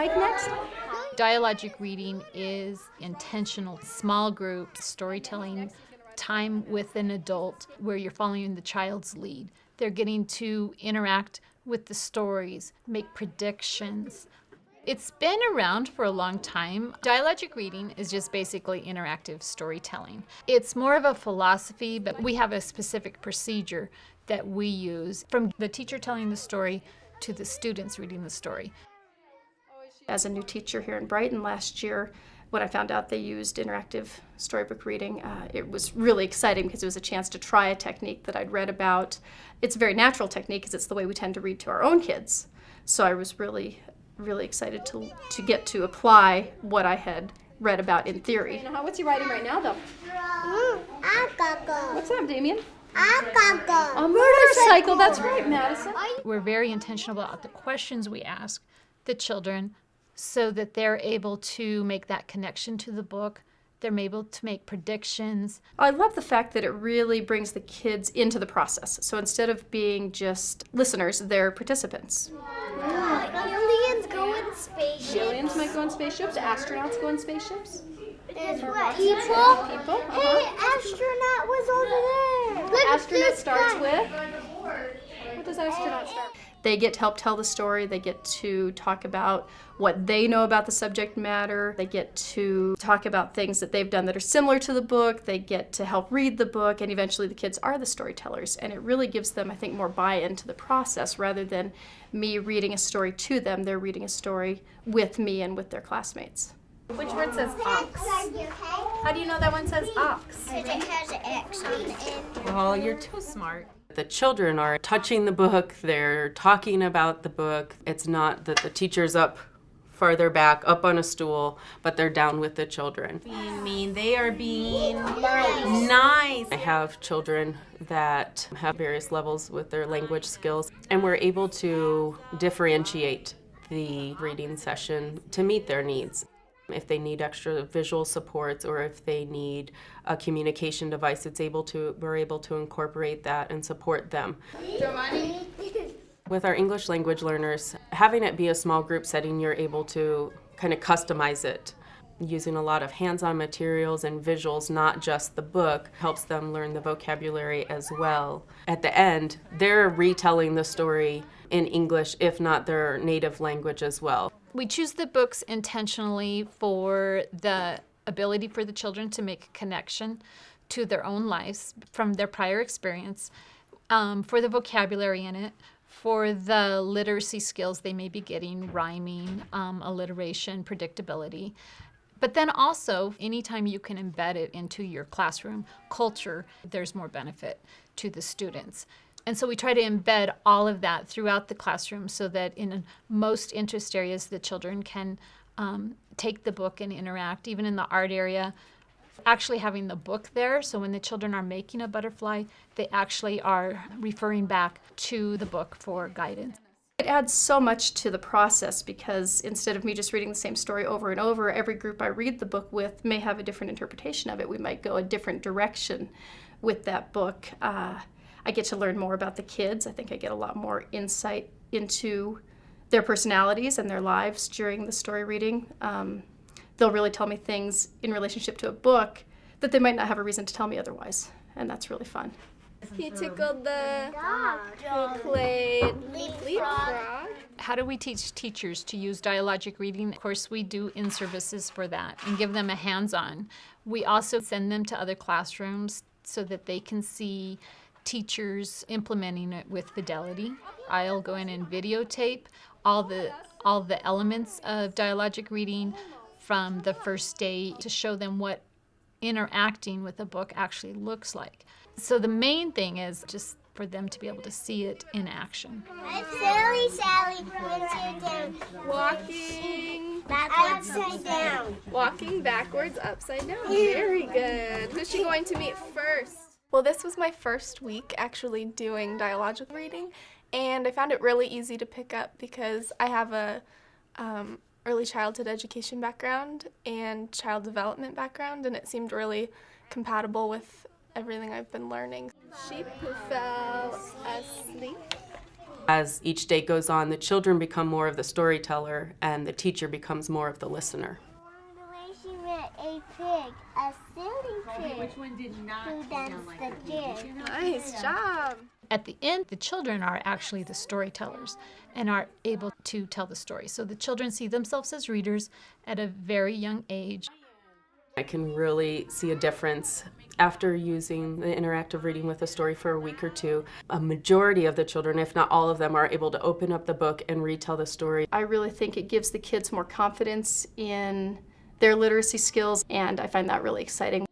mic next. Dialogic reading is intentional, small group storytelling time with an adult where you're following the child's lead. They're getting to interact with the stories, make predictions. It's been around for a long time. Dialogic reading is just basically interactive storytelling. It's more of a philosophy, but we have a specific procedure that we use from the teacher telling the story to the students reading the story. As a new teacher here in Brighton last year, when I found out they used interactive storybook reading, it was really exciting because it was a chance to try a technique that I'd read about. It's a very natural technique because it's the way we tend to read to our own kids. So I was really excited to get to apply what I had read about in theory. What's he writing right now, though? What's up, Damien? A motorcycle, that's right, Madison. We're very intentional about the questions we ask the children so that they're able to make that connection to the book. They're able to make predictions. I love the fact that it really brings the kids into the process. So instead of being just listeners, they're participants. Aliens go in spaceships. Aliens might go in spaceships. Astronauts go in spaceships. There's what? People? People? Hey, astronaut was over there. Astronaut starts with? What does astronaut start with? They get to help tell the story. They get to talk about what they know about the subject matter. They get to talk about things that they've done that are similar to the book. They get to help read the book, and eventually the kids are the storytellers. And it really gives them, I think, more buy-in to the process rather than me reading a story to them. They're reading a story with me and with their classmates. Which word says ox? How do you know that one says ox? Because it has an X on the end. Oh, you're too smart. The children are touching the book, they're talking about the book. It's not that the teacher's up farther back, up on a stool, but they're down with the children. Being mean, they are being nice. I have children that have various levels with their language skills, and we're able to differentiate the reading session to meet their needs. If they need extra visual supports or if they need a communication device, we're able to incorporate that and support them. With our English language learners, having it be a small group setting, you're able to kind of customize it. Using a lot of hands-on materials and visuals, not just the book, helps them learn the vocabulary as well. At the end, they're retelling the story in English, if not their native language as well. We choose the books intentionally for the ability for the children to make a connection to their own lives from their prior experience, for the vocabulary in it, for the literacy skills they may be getting, rhyming, alliteration, predictability. But then also, anytime you can embed it into your classroom culture, there's more benefit to the students. And so we try to embed all of that throughout the classroom so that in most interest areas, the children can take the book and interact. Even in the art area, actually having the book there, so when the children are making a butterfly, they actually are referring back to the book for guidance. It adds so much to the process because instead of me just reading the same story over and over, every group I read the book with may have a different interpretation of it. We might go a different direction with that book. I get to learn more about the kids. I think I get a lot more insight into their personalities and their lives during the story reading. They'll really tell me things in relationship to a book that they might not have a reason to tell me otherwise, and that's really fun. He tickled the dog. He played leapfrog. How do we teach teachers to use dialogic reading? Of course, we do in-services for that and give them a hands-on. We also send them to other classrooms so that they can see teachers implementing it with fidelity. I'll go in and videotape all the elements of dialogic reading from the first day to show them what interacting with a book actually looks like. So the main thing is just for them to be able to see it in action. Sally went down. Walking backwards, upside down. Walking backwards, upside down. Very good. Who's she going to meet first? Well, this was my first week actually doing dialogic reading, and I found it really easy to pick up because I have a early childhood education background and child development background, and it seemed really compatible with everything I've been learning. Sheep who fell asleep. As each day goes on, the children become more of the storyteller and the teacher becomes more of the listener. The way she met a pig, a silly pig. Which one did not who danced the jig. Nice job. At the end, the children are actually the storytellers and are able to tell the story. So the children see themselves as readers at a very young age. I can really see a difference after using the interactive reading with a story for a week or two. A majority of the children, if not all of them, are able to open up the book and retell the story. I really think it gives the kids more confidence in their literacy skills, and I find that really exciting.